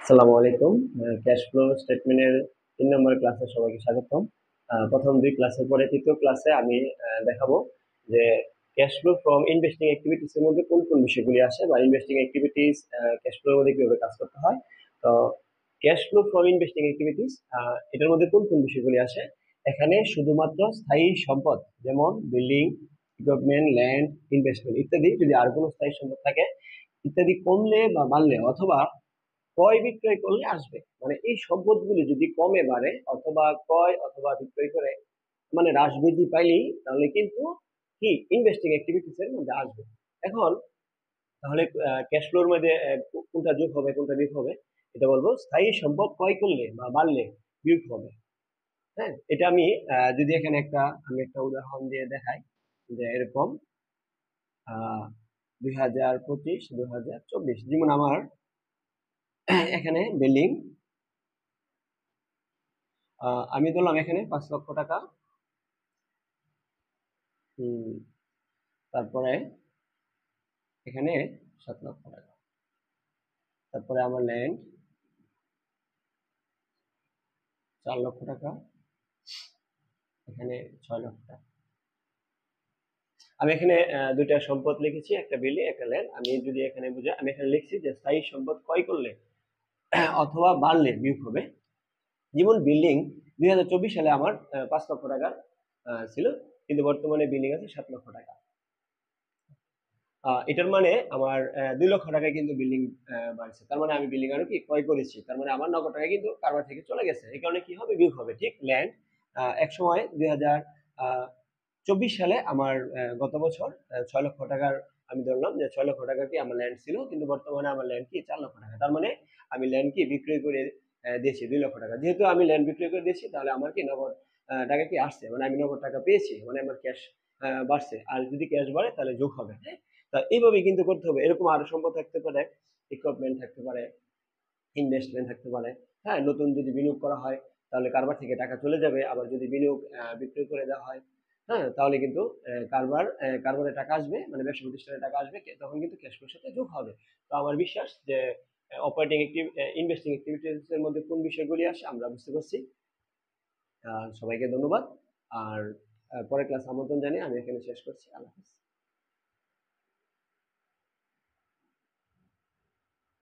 আসসালামু আলাইকুম। Cash flow স্টেটমেন্টের ৩ নম্বর ক্লাসে সবাইকে স্বাগতম। প্রথম ২ ক্লাসের পরে ৩য় ক্লাসে আমি দেখাবো যে cash flow from investing activities এর মধ্যে কোন কোন বিষয়গুলি আসে বা ইনভেস্টিং অ্যাক্টিভিটিস ক্যাশ ফ্লোর মধ্যে কিভাবে কাজ করতে হয়। তো cash flow from investing activities এটার মধ্যে কোন কোন বিষয়গুলি আসে। এখানে শুধুমাত্র স্থায়ী সম্পদ যেমন বিল্ডিং, ইকুইপমেন্ট, ল্যান্ড, ইনভেস্টমেন্ট ইত্যাদি যদি আর কোনো স্থায়ী সম্পদ থাকে ইত্যাদি কমলে বা বাড়লে অথবা ক্রয় বিক্রয় করলে আসবে। মানে এই সম্পদগুলি যদি কমে বাড়ে অথবা ক্রয় অথবা বিক্রয় করে মানে হ্রাস বৃদ্ধি পাইলেই তাহলে কিন্তু কি ইনভেস্টিং অ্যাক্টিভিটিস এর মধ্যে আসবে। এখন তাহলে ক্যাশ ফ্লোর মধ্যে কোনটা যোগ হবে কোনটা বিয়োগ হবে এটা বলবো। স্থায়ী সম্পদ ক্রয় করলে বা বাড়লে বিয়োগ হবে। হ্যাঁ, এটা আমি যদি এখানে আমি একটা উদাহরণ দিয়ে দেখাই যে এরকম 2025 2024 যেমন আমার এখানে বিল্ডিং আমি ধরলাম এখানে 5 লক্ষ টাকা। তারপরে এখানে 7 লক্ষ টাকা। তারপরে আমার ল্যান্ড 4 লক্ষ টাকা। এখানে 6 লক্ষ টাকা। আমি এখানে দুইটা সম্পদ লিখেছি, একটা বিল্ডিং একটা ল্যান্ড। আমি যদি এখানে বুঝে আমি এখানে লিখছি যে স্থায়ী সম্পদ ক্রয় করলে অথবা বাড়লে বিয়োগ হবে। যেমন বিল্ডিং 2024 সালে আমার 5 লক্ষ টাকার ছিল, কিন্তু বর্তমানে বিল্ডিং আছে 7 লক্ষ টাকা। এটার মানে আমার 2 লক্ষ টাকায় কিন্তু বিল্ডিং বাড়ছে। তার মানে আমি বিল্ডিং আরো কি ক্রয় করেছি, তার মানে আমার নগদ টাকা কিন্তু কারবার থেকে চলে গেছে। এই কারণে কি হবে বিয়োগ হবে। ঠিক ল্যান্ড এক সময় 2024 সালে আমার গত বছর 6 লক্ষ টাকার আমি ধরলাম যে 6 লক্ষ টাকা কি আমার ল্যান্ড ছিল, কিন্তু বর্তমানে আমার ল্যান্ড কি 4 লক্ষ টাকা। তার মানে আমি ল্যান্ড কি বিক্রয় করে দিয়েছি 2 লক্ষ টাকা। যেহেতু আমি ল্যান্ড বিক্রয় করে দিয়েছি তাহলে আমার কি নগদ টাকা কি আসছে, মানে আমি নগদ টাকা পেয়েছি, মানে আমার ক্যাশ বাড়ছে। আর যদি ক্যাশ বাড়ে তাহলে যোগ হবে। হ্যাঁ, তা এইভাবেই কিন্তু করতে হবে। এরকম আরো সম্পদ থাকতে পারে, ইকুইপমেন্ট থাকতে পারে, ইনভেস্টমেন্ট থাকতে পারে। হ্যাঁ, নতুন যদি বিনিয়োগ করা হয় তাহলে কারবার থেকে টাকা চলে যাবে। আবার যদি বিনিয়োগ বিক্রয় করে দেওয়া হয়, হ্যাঁ, তাহলে কিন্তু কারবারে টাকা আসবে, মানে ব্যবসা প্রতিষ্ঠানে টাকা আসবে, তখন কিন্তু ক্যাশ ফ্লোর সাথে যোগ হবে। তো আমার বিশ্বাস যে অপারেটিং ইনভেস্টিং অ্যাক্টিভিটিস এর মধ্যে কোন বিষয়গুলি আসে আমরা বুঝতে পারছি। সবাইকে ধন্যবাদ। আর পরের ক্লাস আমন্ত্রণ জানিয়ে আমি এখানে শেষ করছি। আল্লাহ হাফেজ।